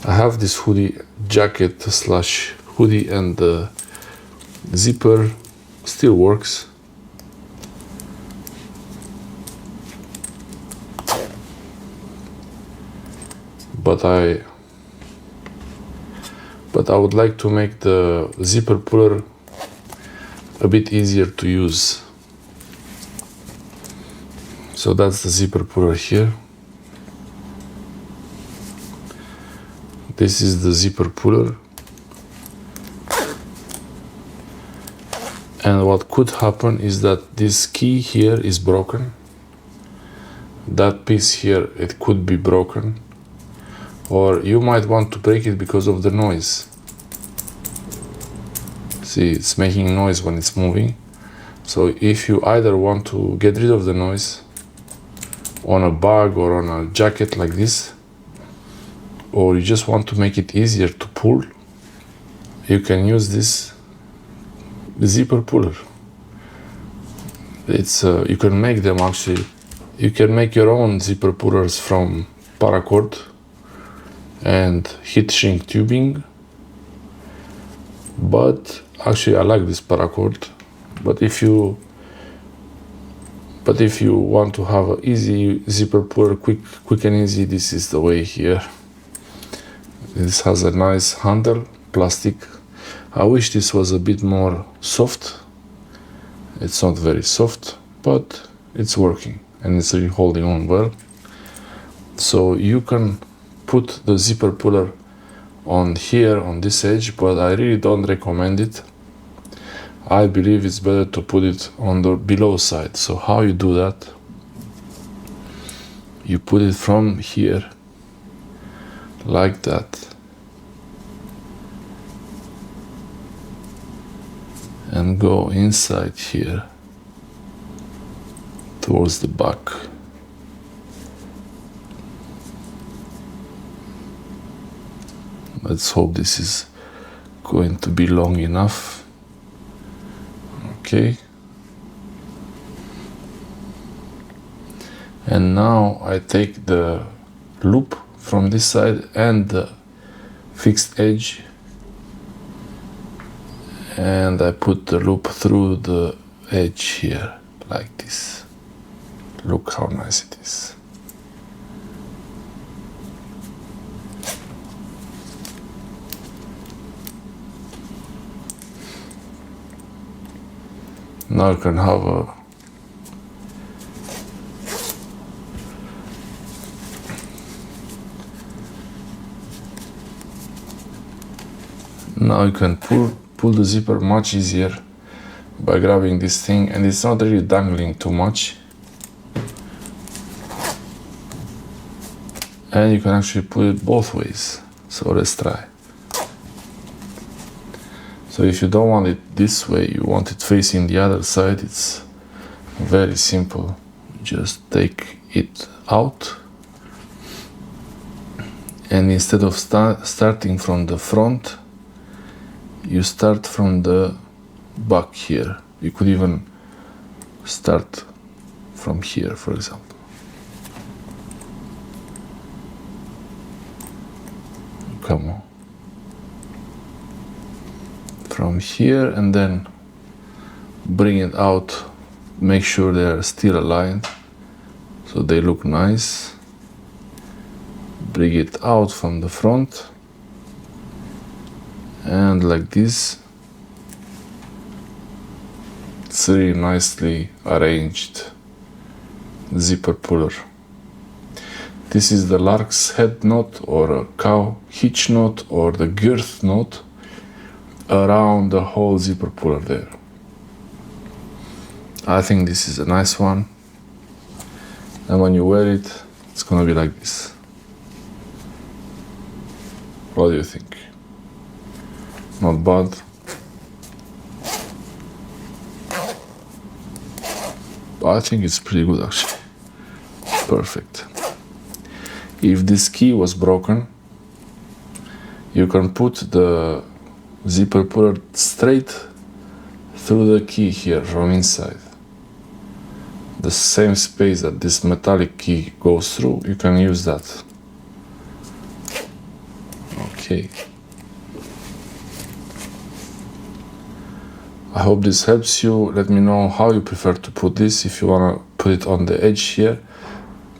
I have this hoodie jacket slash hoodie, and the zipper still works. But I would like to make the zipper puller a bit easier to use. So that's the zipper puller here. This is the zipper puller. And what could happen is that this key here is broken. That piece here, it could be broken. Or you might want to break it because of the noise. See, it's making noise when it's moving. So if you either want to get rid of the noise on a bag or on a jacket like this, or you just want to make it easier to pull, you can use this zipper puller. It's you can make them actually. You can make your own zipper pullers from Paracord and heat shrink tubing. But actually, I like this Paracord. But if you want to have an easy zipper puller, quick and easy, this is the way here. This has a nice handle, plastic. I wish this was a bit more soft. It's not very soft, but it's working and it's really holding on well. So you can put the zipper puller on here on this edge, but I really don't recommend it. I believe it's better to put it on the below side. So how you do that? You put it from here like that, and go inside here towards the back. Let's hope this is going to be long enough. Okay. And now I take the loop from this side and the fixed edge, and I put the loop through the edge here like this. Look how nice it is. Now you can have a now you can pull the zipper much easier by grabbing this thing, and it's not really dangling too much. And you can actually put it both ways. So let's try. So if you don't want it this way, you want it facing the other side, it's very simple. Just take it out, and instead of starting from the front, you start from the back here. You could even start from here, for example. Come on. From here, and then bring it out. Make sure they are still aligned so they look nice. Bring it out from the front, and like this, it's really nicely arranged zipper puller. This is the lark's head knot, or a cow hitch knot, or the girth knot around the whole zipper puller there. I think this is a nice one, and when you wear it, it's gonna be like this. What do you think? Not bad. But I think it's pretty good actually. Perfect. If this key was broken, you can put the zipper puller straight through the key here from inside. The same space that this metallic key goes through, you can use that. Okay. I hope this helps you. Let me know how you prefer to put this, if you want to put it on the edge here.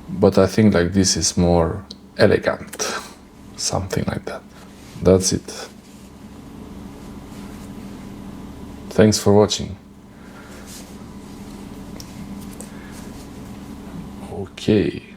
But I think like this is more elegant. Something like that. That's it. Thanks for watching. Okay.